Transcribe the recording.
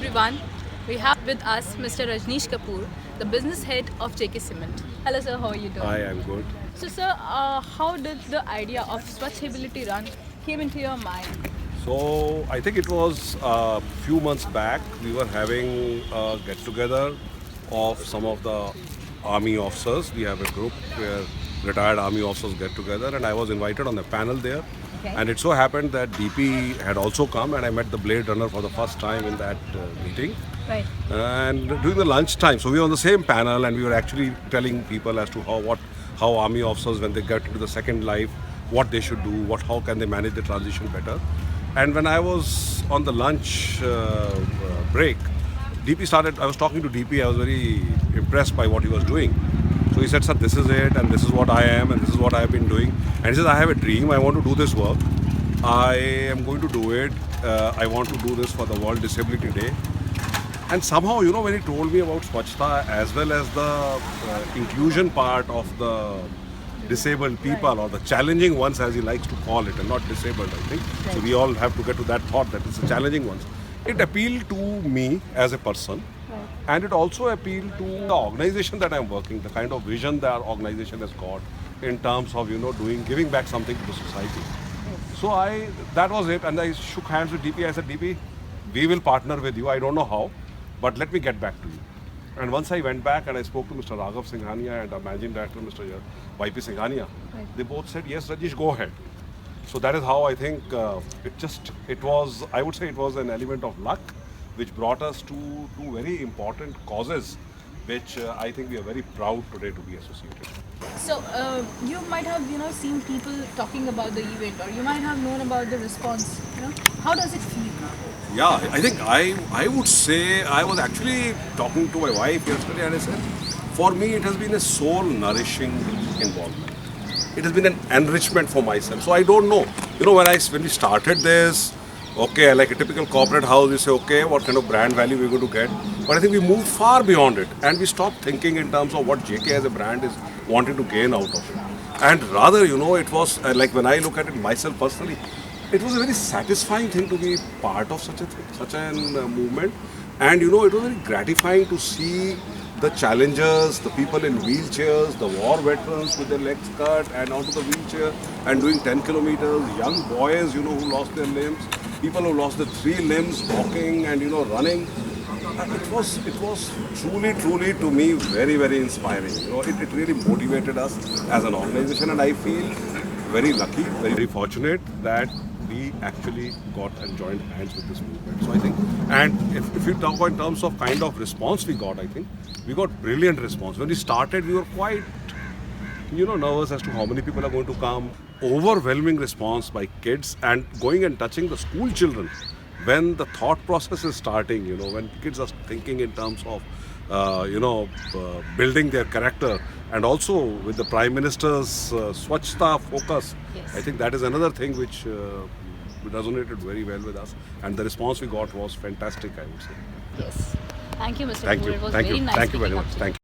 everyone. We have with us Mr. Rajneesh Kapoor, the business head of JK Cement. Hello sir, how are you doing? Hi, I'm good. So sir, how did the idea of Swachhability Run came into your mind? So I think it was a few months back. We were having a get-together of some of the army officers. We have a group where retired army officers get together, and I was invited on the panel there. Okay. And it so happened that DP had also come, and I met the Blade Runner for the first time in that meeting. Right. And during the lunchtime, so we were on the same panel, and we were actually telling people as to how army officers, when they get into the second life, what they should do, how can they manage the transition better. And when I was on the lunch break, I was talking to DP. I was very impressed by what he was doing. So he said, "Sir, this is it, and this is what I am, and this is what I have been doing." And he says, "I have a dream. I want to do this work. I am going to do it. I want to do this for the World Disability Day." And somehow, when he told me about Swachhta as well as the inclusion part of the disabled people, or the challenging ones as he likes to call it, and not disabled, I think. Right. So we all have to get to that thought that it's the challenging ones. It appealed to me as a person, and it also appealed to the organization that I'm working, the kind of vision that our organization has got in terms of giving back something to the society. So that was it, and I shook hands with DP. I said, "DP, we will partner with you. I don't know how, but let me get back to you." And once I went back and I spoke to Mr. Raghav Singhania and our managing director, Mr. YP Singhania, they both said, "Yes, Rajesh, go ahead." So that is how I think I would say it was an element of luck which brought us to two very important causes, which I think we are very proud today to be associated. So you might have seen people talking about the event, or you might have known about the response. How does it feel? Yeah, I think I would say I was actually talking to my wife yesterday, and I said, for me it has been a soul nourishing involvement. It has been an enrichment for myself. So I don't know. When we started this, okay, like a typical corporate house, we say, okay, what kind of brand value we're going to get. But I think we moved far beyond it, and we stopped thinking in terms of what JK as a brand is wanting to gain out of it. And rather, it was like when I look at it myself personally, it was a very satisfying thing to be part of such a movement. And it was very gratifying to see the challengers, the people in wheelchairs, the war veterans with their legs cut and out of the wheelchair and doing 10 kilometers, young boys, who lost their limbs, people who lost their 3 limbs walking and, running. It was truly to me very, very inspiring. It really motivated us as an organization, and I feel very lucky, very fortunate that we actually got and joined hands with this movement. So I think, and if you talk in terms of kind of response we got, I think we got brilliant response. When we started, we were quite, nervous as to how many people are going to come. Overwhelming response by kids, and going and touching the school children. When the thought process is starting, when kids are thinking in terms of, building their character, and also with the Prime Minister's Swachhta focus, Yes. I think that is another thing which resonated very well with us, and the response we got was fantastic, I would say. Yes. Thank you, Mr. Thank Kapoor. you. It was Thank very you. nice Thank you very speaking much. up to you. Thank you.